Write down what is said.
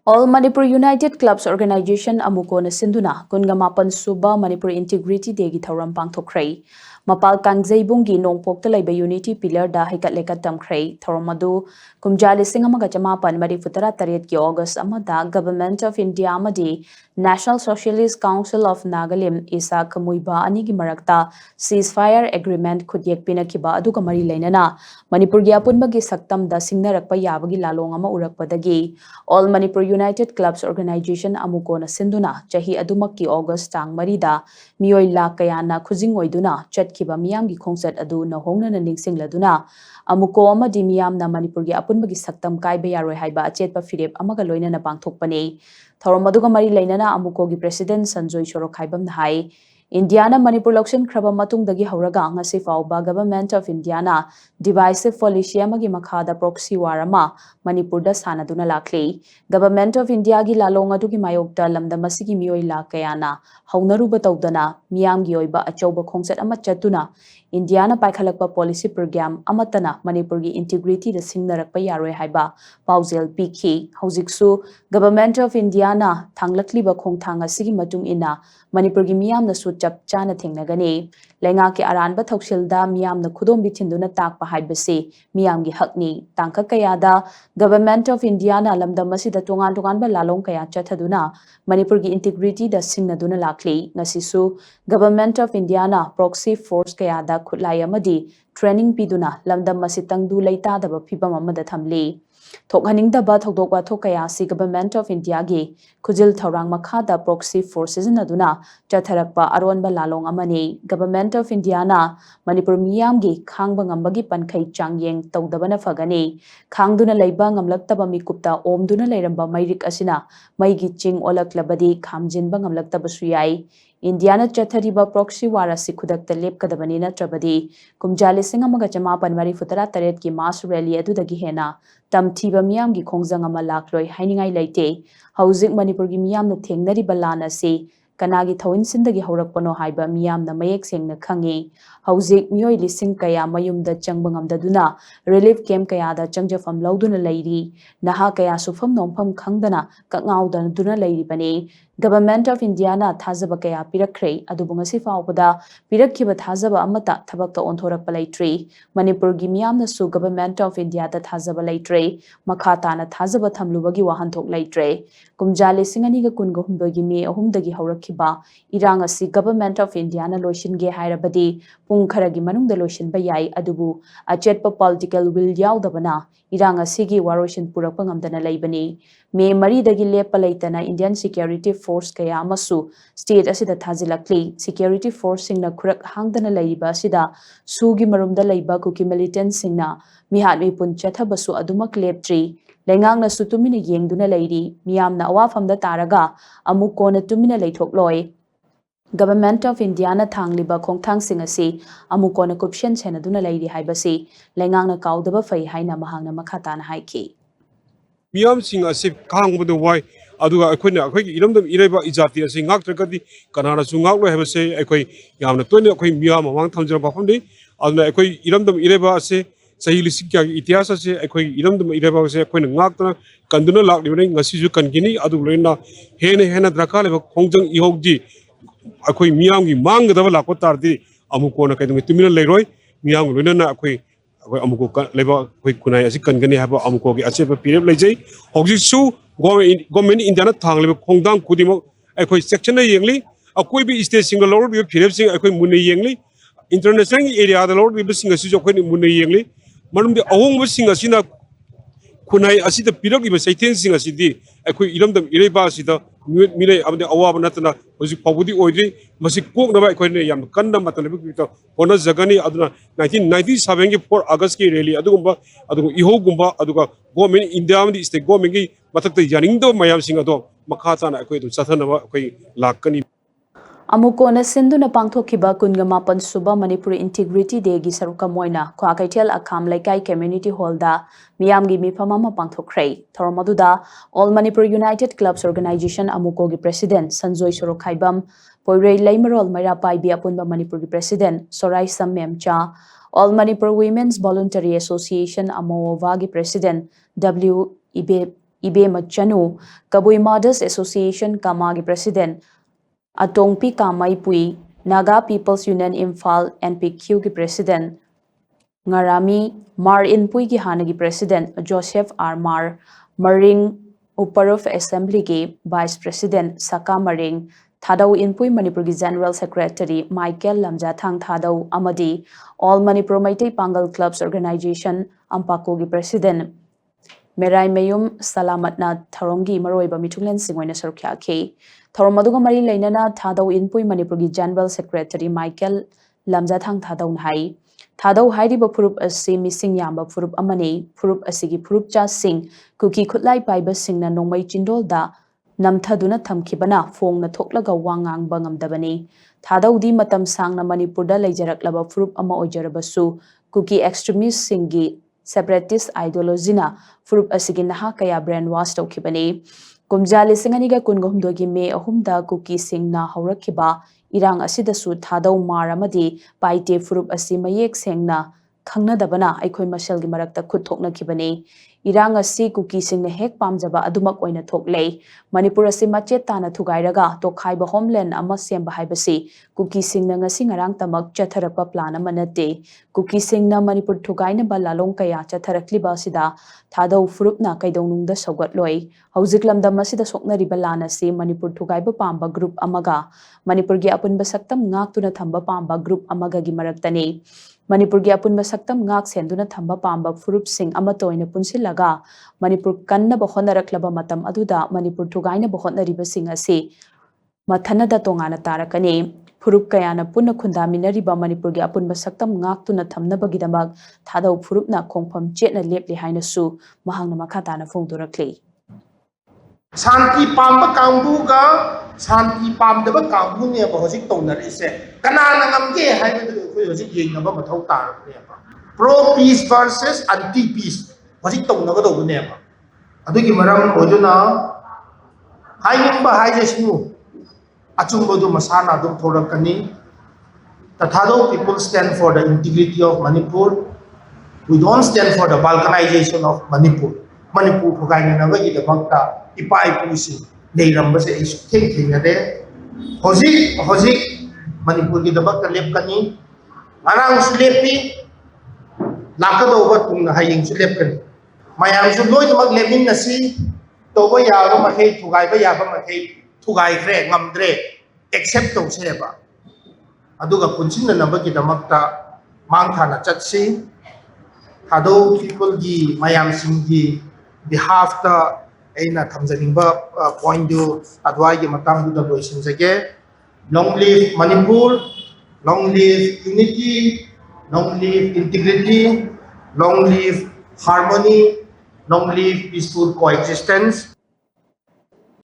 All Manipur United Clubs Organization amuko na sinduna kunga mapan suba Manipur Integrity Day gi Thouram pangthokhrei mapal kangjei nongpokta laiba Unity Pillar da haikat lekat tamkhrei Thouram adu kumjali singamaga chamapan mari futara taret ki August amada Government of India amadi National Socialist Council of Nagalim isa kamuiba ani gi marakta ceasefire agreement khudyek pinakiba adu kamari leinana Manipur gi apunba gi saktam da singnarakpa yabagi lalong ama urakpadagi All Manipur United Clubs Organization amuko na sinduna chahi adumaki August tang marida miyoi la kayana khujing oiduna chatkiba miyamgi khongset adu na hongna na ningsingladuna amuko amadi miyamna Manipur gi apunbagi saktam kaiba yaroi haiba achetpa firep amaga loina na pangthokpane Thouram aduga mari leinana amuko gi President Sanjoy Shorok khaibam na hai Indiana Manipur Lokshin Kraba Matung dagi Hauraga ngasi fauba Government of Indiana divisive policy amagi makhada proxy warama Manipur da sanaduna lakli Government of India gi lalong adugi mayokta lamda masigi miyoi la kayana haunaruba tawdana miyam gi oiba achauba khongset ama chatuna Indiana paikhalakpa policy program amatana Manipur gi integrity da singnarakpa yaroi haiba paujel pikhi haujiksu Government of Indiana thanglakliba khongthang asigi matung ina Manipur gi miyamna su chap chana thengnagani lenga ki aranba thoksilda miyamna khudom bithinduna takpa haibase miyam gi hakni tangka kayada Government of Indiana lamda masida tungan ba lalong kaya chathaduna Manipur gi integrity da singnaduna lakli ngasisu Government of Indiana proxy force kayada khutlai amadi training piduna lamda masitang du leita daba phibam amada thamli Thokhaningdaba thokdokwa thokaya si Government of India gi khujil Thorang makhada proxy forces naduna chatharakpa aronba lalong amani Government of Indiana Manipur miyam gi khangba ngambagi pankhai changyeng tawdabana fagani khangduna leiba ngamlaktaba mikupta omduna leiramba mairik asina maigi ching olaklabadi khamjinba ngamlaktaba suyai Indiana chathariba proxy wara sikhudakta lepkadabani natrabadi kumjali singamaga chamapan mari futara taret ki mass rally adudagi hena TOMTV miyam gi khongjang ama lakloi hainingai leite hauzik Manipur gi miyam na thengnari balana se kanagi thawin sindagi haurakpano haiba miyam na mayek sengna khangi hauzik miyoi lising kaya mayumda changbangam daduna relief camp kaya da changjafam lauduna leiri naha kaya sufam nompham khangdana kangauda duna leiri bane Government of Indiana thazaba kaya pirakhrei adubunga sifawpada pirakhiba thazaba amata thabakta onthorakpa leitri Manipur gi miyamna su Government of India da thazaba leitre makhata na thazaba thamlubagi wahanthok leitre kumjali singani ga kunga humdogi me ahumdagi haurakhiba irang asi Government of India na loishinge hairabadi pung kharagi manungda loishinba yai adubu achetpa political will yaudabana irang asigi waroshin purakpa ngamdana leibani me mari dagi lepa leitana Indian Security Force kaya amasu state asida thazilakli security force singna khurak hangdana leiba asida sugi marumda leiba kuki militant singna mihat mi pun chathabasu adumak leptri lengangna su tumina yengduna leiri miyamna awafamda taraga amukona tumina leithokloi Government of India na thangliba khongthang singasi amukona corruption senaduna leiri haibasi lengangna kaudaba fai haina mahangna makhatana haiki Miyam sing asif khangbudu wai aduga akhoi iramdam ireba ijati asi ngaktragadi kanana su ngaklo hebase akhoi yamna toine akhoi miyam mawang thamjara bafamdi aduna akhoi iramdam ireba ase sahi lisik kya itihas ase akhoi iramdam ireba ase akhoi ngaktana kanduna laklibani ngasi ju kangini adu loina hena drakale khongjang ihogji akhoi miyam gi mangdaba lakko tardi amukona kaidung tumina leiroi miyam loina na akhoi amuko leba koi kunai asi kangani haba amuko gi achepa pirep leijai hogjisu government India na thangleba khongdang khudimo akhoi section na yengli akoi bi state single lord bi pirep sing akhoi munne yengli international area da lord bi sing asi jo khoi munne yengli manum de awong bi sing asi na kunai asi da pirep bi saiten sing asi di akhoi iramdam ireba asi da mine amde awaba natna hoji pabudi oidri masi kok na ba akhoi ne yam kanna matana bi to ona jagani aduna 1997 ki 4 August ki rally adugumba ihogumba aduga government India amdi state government ki matakta yaningdo mayam singa do makhata na akhoi du chathana ba akhoi lakani Amukona sinduna pangthokhiba kunga mapan suba Manipur Integrity Day gi saruka moina khwa kaithel akham laikai community hall da miyamgi mifama ma pangthokhrei thormaduda All Manipur United Clubs Organization amuko gi president Sanjoy Shorok khaibam poirei leimarol maira pai bi apunba Manipur gi president Sorai Sammemcha All Manipur Women's Voluntary Association Amova gi president W Ibe Ibema Chanu, Kabui Mothers Association Kamagi President, Atongpi Kamai Pui, Naga People's Union Imphal NPQ ki President, Ngarami Mar Inpui ki Hanagi President Joseph R. Mar, Maring Uparuf Assembly ki Vice President Saka Maring, Thadau Inpui Manipur ki General Secretary Michael Lamjathang Thadau Amadi, All Manipur Maitai Pangal Clubs Organization Ampako ki President, Merai Mayum Salamatna Tharongi Maroiba Mitulen Singwena Sarkya K. Thoromaduga Mari Lainana Thadau Inpui Manipur ki General Secretary Michael Lamjathang Thadau Hai. Thadau Hairiba Purup Asi Missing Yamba Purup Amani, Purup Asigi Purup Cha Sing, Kuki Kutlai Paiba Sing na Nongmai Chindol da, Namthaduna Tamkibana, Fong na Toklaga Wangang Bangam Dabani. Thadau di Matam Sang na Manipurda Laijarak Laba Purup Ama Ojarabasu, Kuki Extremist Singi, Separatist Ideology na, Purup Asigi Naha Kaya Brainwash Tokibani. Kumjali Singaniga Kungumdogi Me Ahumda Kuki Sing na Haurakiba, Irang Asidasu Thadau Maramadi, Paite Furup Asi Mayek Sengna, Kangna Dabana, Aikoi Mashelgi Marakta Kutokna Kibani, Irang Asi Kuki Sing Hek Pamjaba Adumak Oina Tok Lay, Manipur Asi Machetana Tugairaga, Tokhaiba Homeland Amasem Bahibasi, Kuki Sing na Singarang Tamak Chatarapa Plana Manate, Kuki Sing na Manipur Tugaina Balalong Kaya Chatarakliba Sida, Thadau Furupna Kaidong the Sogat Loy, Hausiklam Damasida Sokna Ribalana Si, Manipur Tugaiba Pamba Group Amaga, Manipur gi apun basaktam ngak tuna thamba pamba group amaga gi maraktani. Manipur gi apun basaktam ngak senduna thamba pamba furup sing amatoina punsilaga. Manipur kanna bahona raklaba matam aduda Manipur thugaina bahona riba sing ase. Mathana da tongana tarakani. Furup kayana punna khundamina riba Manipur gi apun basaktam ngak tuna thamna bagidamak. Thadau furup na kongpam chetna lepli haina su. Mahangna makhatana fongdurakli. Santi pamba kambuga Santi pamdaba kambu ne ba hojik tonnarise kanana ngamge haibadu khoi hojik yengnaba mathau tarne ba pro peace versus anti peace hojik tonnaga do ne ba adugi maram oduna haimba haijasinu achumbodu masana dum thorakani tathado people stand for the integrity of Manipur. We don't stand for the balkanization of Manipur. Manipur thugaina nabagi da bakta Ipai Pusi, Nayrambas is thinking a day. Hosik, Manipur the Bakta Lepkani, Arang Sleepy, Lakado Tung Haying Slepkani. My arms should know the Maglevin Nasi, Toba Yaba Mahe, Tugaiba Yaba Mahe, Tugai Gre, Namdre, except Toseba. Aduga Punchina Nabaki the Makta, Mantana Chatsi, Hado people gi Mayam Singi, behalf the Aina Tamzanimba point to Adwai Matang to the Loisins again. Long live Manipur, long live unity, long live integrity, long live harmony, long live peaceful coexistence.